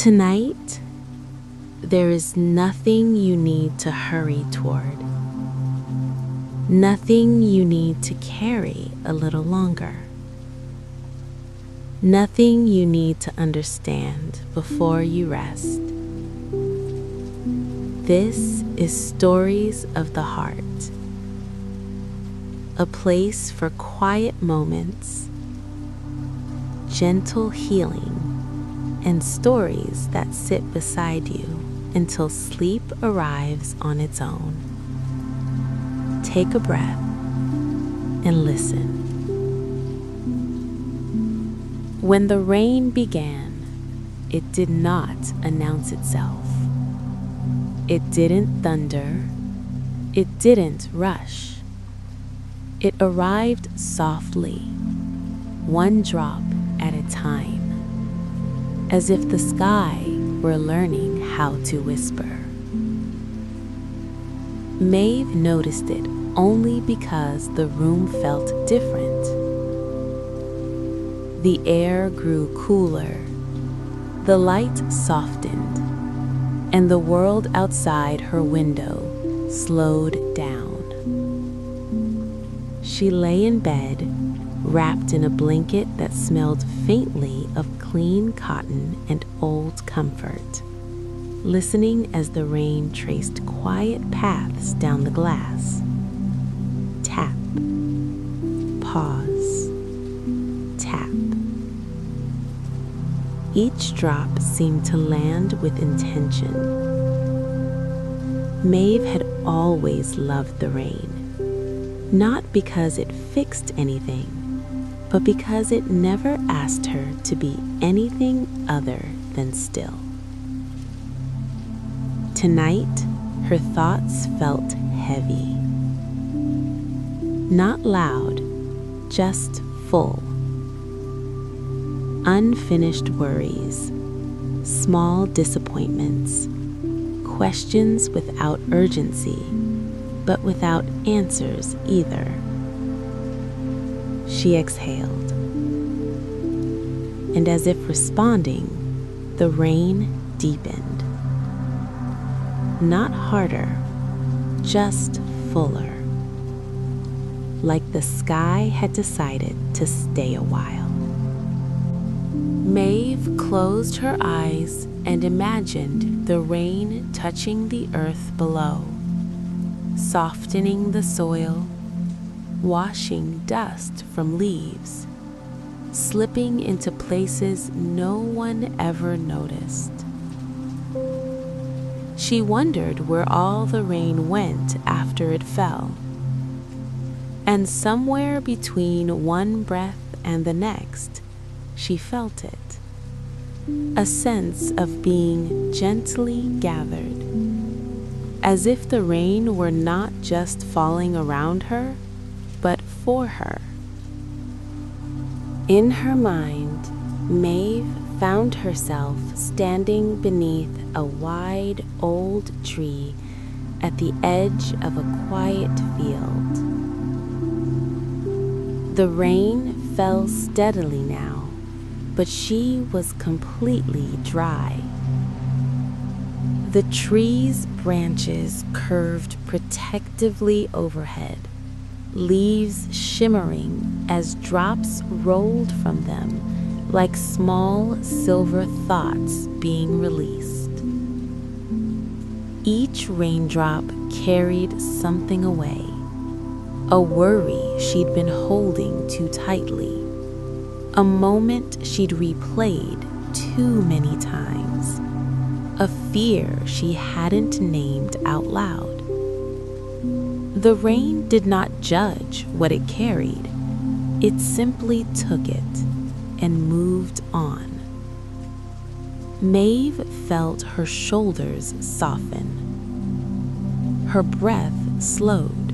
Tonight, there is nothing you need to hurry toward, nothing you need to carry a little longer, nothing you need to understand before you rest. This is Stories of the Heart, a place for quiet moments, gentle healing, and stories that sit beside you until sleep arrives on its own. Take a breath and listen. When the rain began, it did not announce itself. It didn't thunder. It didn't rush. It arrived softly, one drop at a time, as if the sky were learning how to whisper. Maeve noticed it only because the room felt different. The air grew cooler, the light softened, and the world outside her window slowed down. She lay in bed, wrapped in a blanket that smelled faintly of clean cotton and old comfort, listening as the rain traced quiet paths down the glass. Tap, pause, tap. Each drop seemed to land with intention. Maeve had always loved the rain, not because it fixed anything, but because it never asked her to be anything other than still. Tonight, her thoughts felt heavy. Not loud, just full. Unfinished worries, small disappointments, questions without urgency, but without answers either. She exhaled, and as if responding, the rain deepened. Not harder, just fuller, like the sky had decided to stay a while. Maeve closed her eyes and imagined the rain touching the earth below, softening the soil, washing dust from leaves, slipping into places no one ever noticed. She wondered where all the rain went after it fell. And somewhere between one breath and the next, she felt it. A sense of being gently gathered, as if the rain were not just falling around her, but for her. In her mind, Maeve found herself standing beneath a wide old tree at the edge of a quiet field. The rain fell steadily now, but she was completely dry. The tree's branches curved protectively overhead, leaves shimmering as drops rolled from them like small silver thoughts being released. Each raindrop carried something away, a worry she'd been holding too tightly, a moment she'd replayed too many times, a fear she hadn't named out loud. The rain did not judge what it carried. It simply took it and moved on. Maeve felt her shoulders soften. Her breath slowed.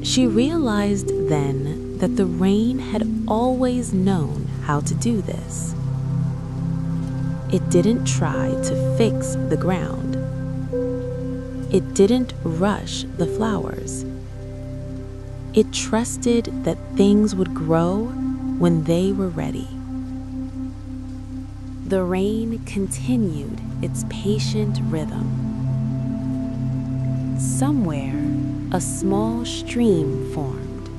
She realized then that the rain had always known how to do this. It didn't try to fix the ground. It didn't rush the flowers. It trusted that things would grow when they were ready. The rain continued its patient rhythm. Somewhere, a small stream formed,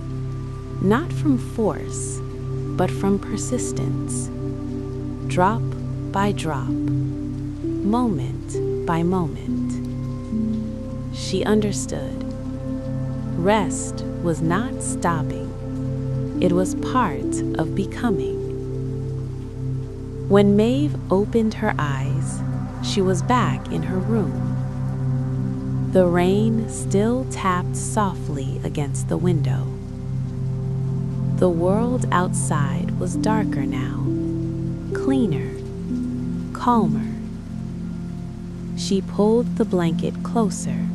not from force, but from persistence. Drop by drop, moment by moment. She understood. Rest was not stopping. It was part of becoming. When Maeve opened her eyes, she was back in her room. The rain still tapped softly against the window. The world outside was darker now, cleaner, calmer. She pulled the blanket closer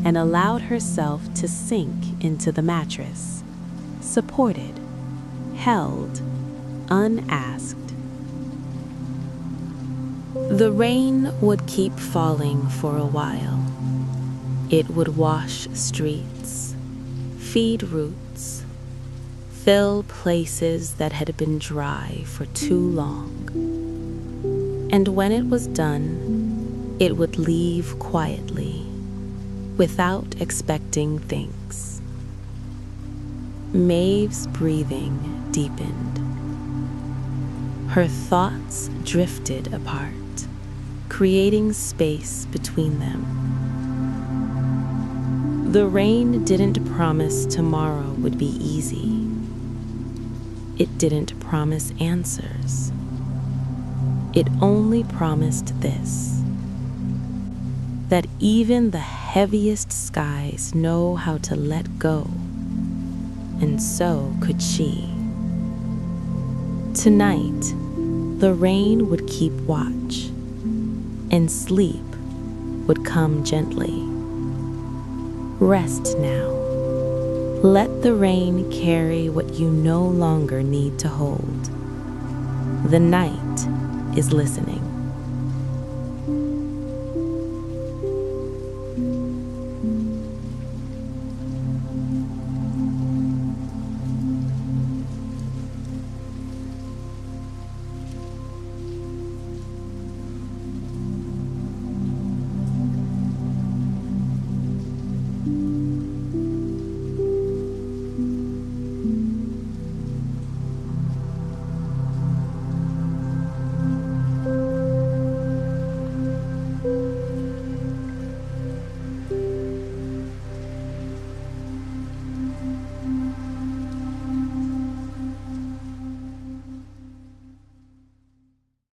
and allowed herself to sink into the mattress, supported, held, unasked. The rain would keep falling for a while. It would wash streets, feed roots, fill places that had been dry for too long. And when it was done, it would leave quietly, without expecting things. Maeve's breathing deepened. Her thoughts drifted apart, creating space between them. The rain didn't promise tomorrow would be easy. It didn't promise answers. It only promised this: that even the heaviest skies know how to let go, and so could she. Tonight, the rain would keep watch, and sleep would come gently. Rest now. Let the rain carry what you no longer need to hold. The night is listening.